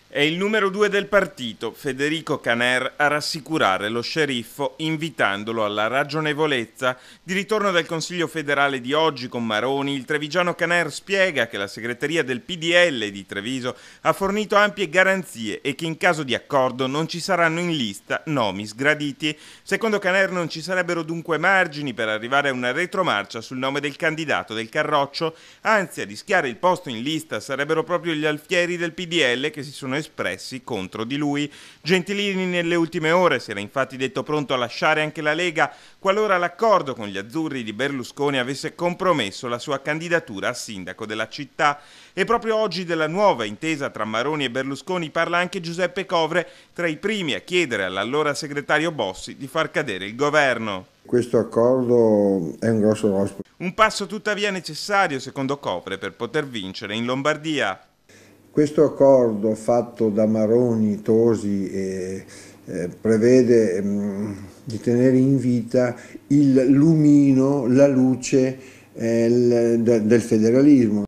È il numero 2 del partito, Federico Caner, a rassicurare lo sceriffo invitandolo alla ragionevolezza. Di ritorno dal Consiglio federale di oggi con Maroni, il trevigiano Caner spiega che la segreteria del PDL di Treviso ha fornito ampie garanzie e che in caso di accordo non ci saranno in lista nomi sgraditi. Secondo Caner non ci sarebbero dunque margini per arrivare a una retromarcia sul nome del candidato del Carroccio, anzi a rischiare il posto in lista sarebbero proprio gli alfieri del PDL che si sono espressi contro di lui. Gentilini nelle ultime ore si era infatti detto pronto a lasciare anche la Lega qualora l'accordo con gli azzurri di Berlusconi avesse compromesso la sua candidatura a sindaco della città. E proprio oggi della nuova intesa tra Maroni e Berlusconi parla anche Giuseppe Covre, tra i primi a chiedere all'allora segretario Bossi di far cadere il governo. Questo accordo è un grosso rospo. Un passo tuttavia necessario, secondo Covre, per poter vincere in Lombardia. Questo accordo fatto da Maroni, Tosi prevede di tenere in vita il lumino, la luce del federalismo.